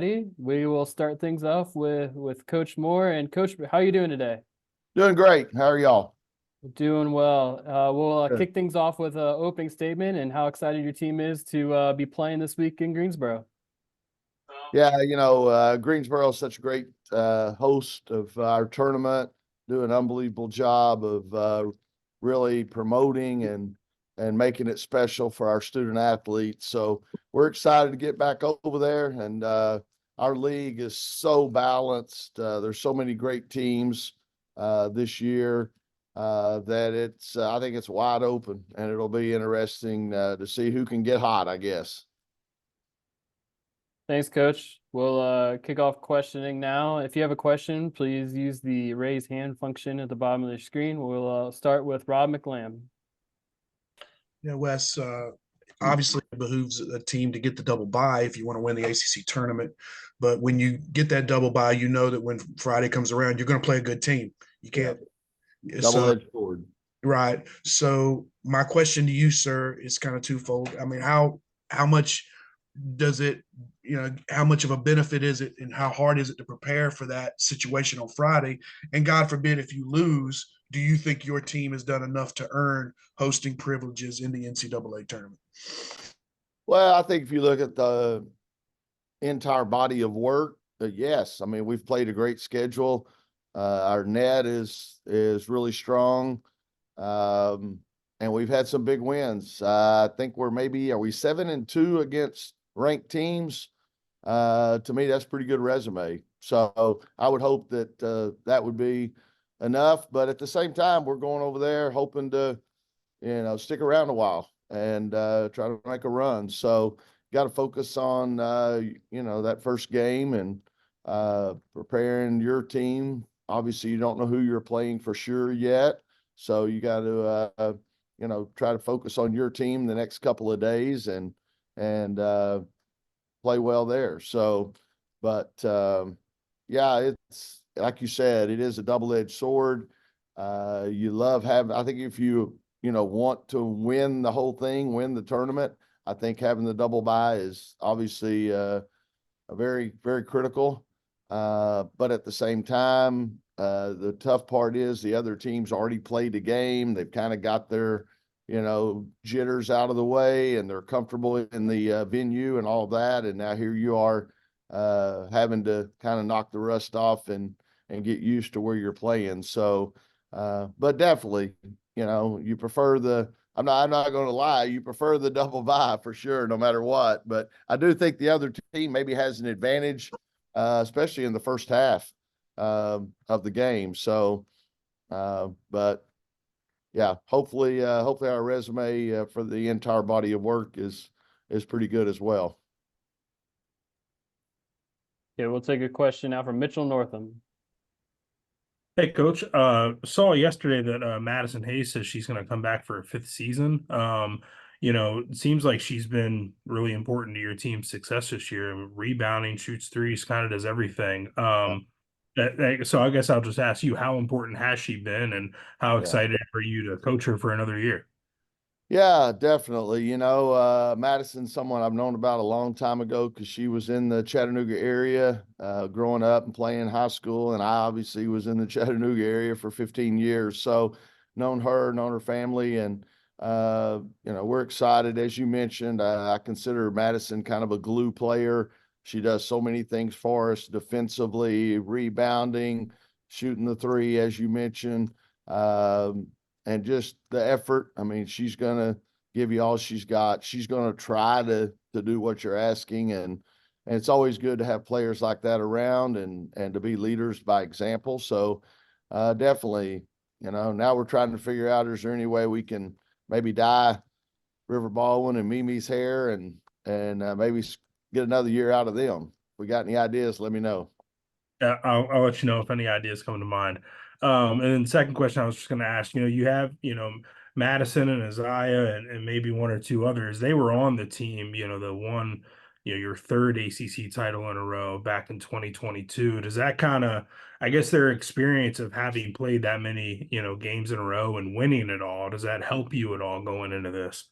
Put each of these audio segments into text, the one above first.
We will start things off with Coach Moore. And Coach, how are you doing today? Doing great. How are y'all? Doing well. We'll Good. kick things off with an opening statement and how excited your team is to be playing this week in Greensboro. Yeah, Greensboro is such a great host of our tournament, do an unbelievable job of really promoting and making it special for our student athletes. So we're excited to get back over there, and our league is so balanced. There's so many great teams this year that I think it's wide open, and it'll be interesting to see who can get hot, I guess. Thanks, Coach. We'll kick off questioning now. If you have a question, please use the raise hand function at the bottom of the screen. We'll start with Rob McLam. Yeah, Wes, obviously it behooves a team to get the double bye if you want to win the ACC tournament. But when you get that double bye, you know that when Friday comes around, you're going to play a good team. You can't. Yeah. Double-edged sword. Right. So my question to you, sir, is kind of twofold. I mean, how much does it, how much of a benefit is it and how hard is it to prepare for that situation on Friday? And God forbid, if you lose, do you think your team has done enough to earn hosting privileges in the NCAA tournament? Well, I think if you look at the entire body of work, yes. I mean, we've played a great schedule. Our net is really strong. And we've had some big wins. I think are we 7-2 against ranked teams? To me, that's a pretty good resume. So I would hope that that would be enough. But at the same time, we're going over there hoping to, stick around a while and try to make a run. So got to focus on, that first game and preparing your team. Obviously, you don't know who you're playing for sure yet. So you got to, try to focus on your team the next couple of days and play well there. So, but yeah, it's like you said, it is a double-edged sword. You love having. I think if you want to win the whole thing, win the tournament, I think having the double bye is obviously a very, very critical. But at the same time, the tough part is the other team's already played the game. They've kind of got their, jitters out of the way and they're comfortable in the venue and all that. And now here you are having to kind of knock the rust off and get used to where you're playing. So, but definitely, you prefer I'm not going to lie. You prefer the double bye for sure, no matter what. But I do think the other team maybe has an advantage, especially in the first half of the game. So, but yeah, hopefully our resume for the entire body of work is pretty good as well. Yeah, we'll take a question now from Mitchell Northam. Hey, Coach. Saw yesterday that Madison Hayes says she's going to come back for a fifth season. It seems like she's been really important to your team's success this year. Rebounding, shoots threes, kind of does everything. So I guess I'll just ask you, how important has she been, and how excited are you to coach her for another year? Yeah, definitely. Madison's someone I've known about a long time ago because she was in the Chattanooga area growing up and playing high school. And I obviously was in the Chattanooga area for 15 years. So known her family. And, we're excited. As you mentioned, I consider Madison kind of a glue player. She does so many things for us defensively, rebounding, shooting the three, as you mentioned. And just the effort. I mean, she's going to give you all she's got. She's going to try to do what you're asking. And it's always good to have players like that around and to be leaders by example. So definitely, now we're trying to figure out, is there any way we can maybe dye River Baldwin and Mimi's hair and maybe get another year out of them. If we got any ideas, let me know. Yeah, I'll let you know if any ideas come to mind. And then the second question I was just going to ask, you have, Madison and Isaiah and maybe one or two others. They were on the team, the one, your third ACC title in a row back in 2022. Does that kind of, I guess their experience of having played that many, games in a row and winning it all, does that help you at all going into this?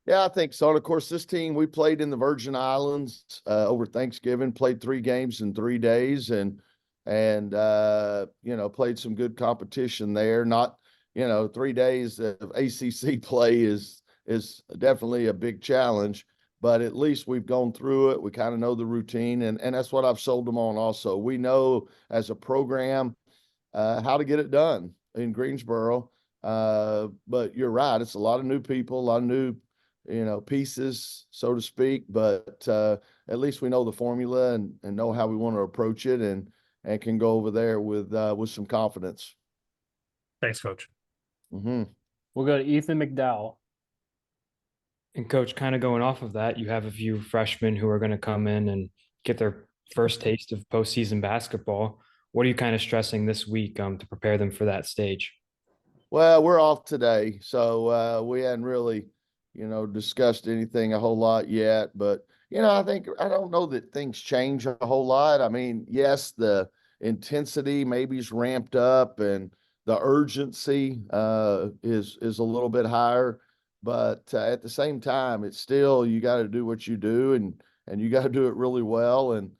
Yeah, I think so. And of course, this team, we played in the Virgin Islands over Thanksgiving, played 3 games in 3 days and you know, played some good competition there. Not, you know, 3 days of ACC play is definitely a big challenge, but at least we've gone through it. We kind of know the routine, and that's what I've sold them on also. We know as a program how to get it done in Greensboro. But you're right. It's a lot of new people, a lot of new, you know, pieces, so to speak. But at least we know the formula and know how we want to approach it and can go over there with some confidence. Thanks, Coach. Mm-hmm. We'll go to Ethan McDowell. And coach, kind of going off of that, you have a few freshmen who are going to come in and get their first taste of postseason basketball. What are you kind of stressing this week to prepare them for that stage? Well, we're off today, so we hadn't really, you know, discussed anything a whole lot yet. But you know, I don't know that things change a whole lot. I mean, yes, the intensity maybe is ramped up and the urgency is a little bit higher. But at the same time, it's still, you got to do what you do and you got to do it really well. And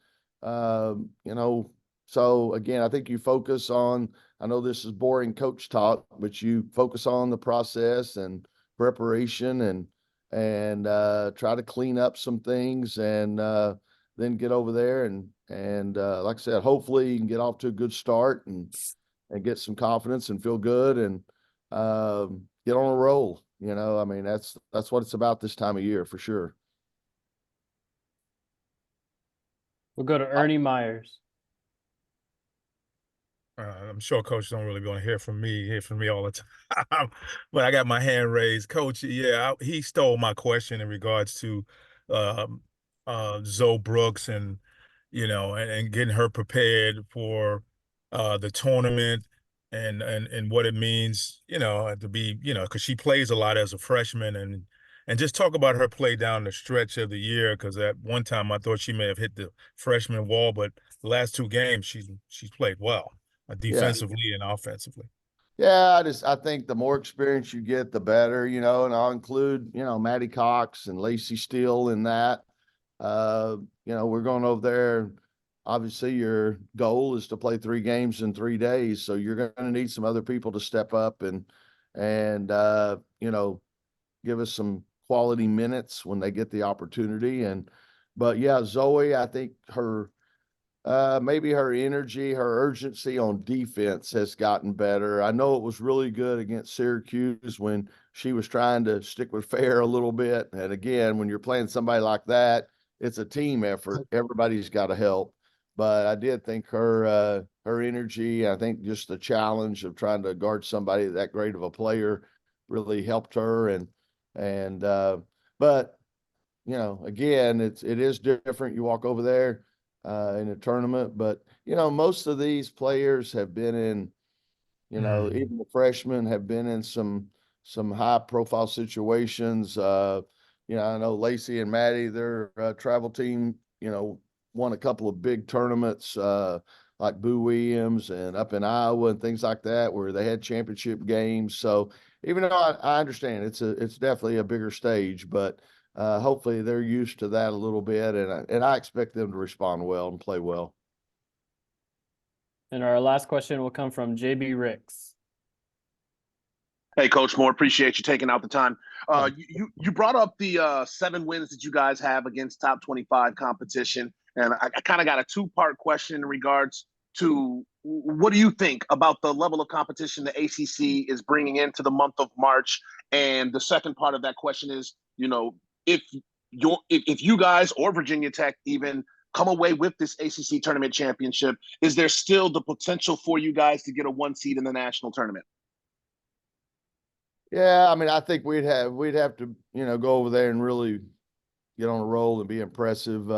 you know, so again, I think you focus on, I know this is boring coach talk, but you focus on the process and preparation and try to clean up some things and then get over there and like I said, hopefully you can get off to a good start and get some confidence and feel good and get on a roll. You know, I mean, that's what it's about this time of year for sure. We'll go to Ernie Myers. I'm sure Coach don't really want to hear from me all the time, but I got my hand raised. Coach, yeah, he stole my question in regards to Zoe Brooks and, you know, and getting her prepared for the tournament and what it means, you know, to be, you know, because she plays a lot as a freshman and just talk about her play down the stretch of the year, because at one time I thought she may have hit the freshman wall, but the last 2 games she's played well. Defensively and offensively. Yeah, I think the more experience you get, the better, you know, and I'll include, you know, Maddie Cox and Lacey Steele in that. You know, we're going over there. Obviously, your goal is to play 3 games in 3 days. So you're going to need some other people to step up and you know, give us some quality minutes when they get the opportunity. But yeah, Zoe, I think her, maybe her energy, her urgency on defense has gotten better. I know it was really good against Syracuse when she was trying to stick with fair a little bit. And again, when you're playing somebody like that, it's a team effort. Everybody's got to help. But I did think her energy, I think just the challenge of trying to guard somebody that great of a player really helped her. But you know, again, it is different. You walk over there in a tournament, but you know, most of these players have been in, you know, even the freshmen have been in some high profile situations. You know, I know Lacey and Maddie, their travel team, you know, won a couple of big tournaments like Boo Williams and up in Iowa and things like that, where they had championship games. So even though I understand it's definitely a bigger stage, but hopefully they're used to that a little bit, and I expect them to respond well and play well. And our last question will come from JB Ricks. Hey, Coach Moore, appreciate you taking out the time. You brought up the 7 wins that you guys have against top 25 competition, and I kind of got a 2-part question in regards to what do you think about the level of competition the ACC is bringing into the month of March, and the second part of that question is, you know, if you guys or Virginia Tech even come away with this ACC tournament championship, is there still the potential for you guys to get a 1 seed in the national tournament? Yeah, I mean, I think we'd have to, you know, go over there and really get on a roll and be impressive.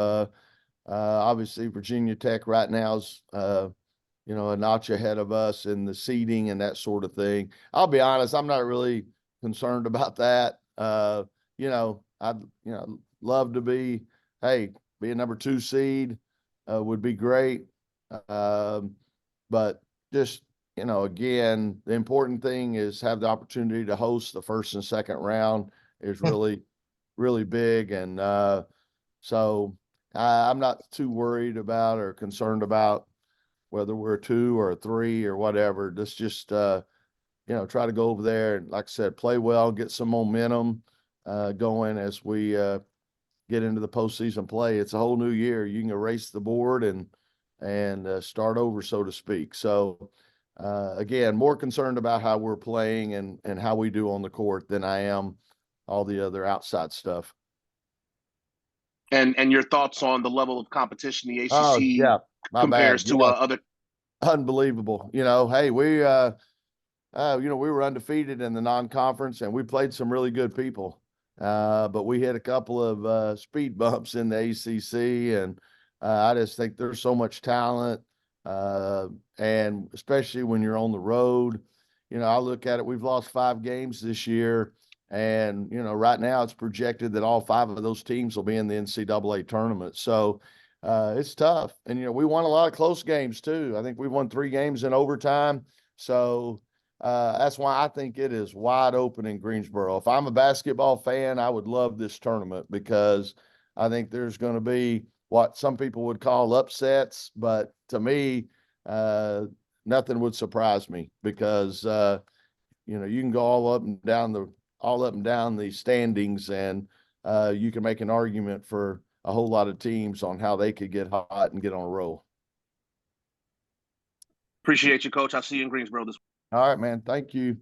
Obviously, Virginia Tech right now is, you know, a notch ahead of us in the seeding and that sort of thing. I'll be honest, I'm not really concerned about that. You know, I'd, you know, love to be a number 2 seed would be great. But just, you know, again, the important thing is have the opportunity to host the first and second round is really really big. And so I'm not too worried about or concerned about whether we're a 2 or a 3 or whatever. Let's just, try to go over there and, like I said, play well, get some momentum going as we get into the postseason play. It's a whole new year. You can erase the board and start over, so to speak. So, again, more concerned about how we're playing and how we do on the court than I am all the other outside stuff. And your thoughts on the level of competition the ACC Oh, yeah, my compares bad. to Yeah. other. Unbelievable. Hey, we were undefeated in the non-conference and we played some really good people. But we hit a couple of speed bumps in the ACC, and I just think there's so much talent, and especially when you're on the road. I look at it, we've lost 5 games this year, and right now it's projected that all 5 of those teams will be in the NCAA tournament. So it's tough, and we won a lot of close games too. I think we won 3 games in overtime. So that's why I think it is wide open in Greensboro. If I'm a basketball fan, I would love this tournament because I think there's going to be what some people would call upsets, but to me, nothing would surprise me because you can go all up and down the standings, and you can make an argument for a whole lot of teams on how they could get hot and get on a roll. Appreciate you, Coach. I'll see you in Greensboro this week. All right, man. Thank you.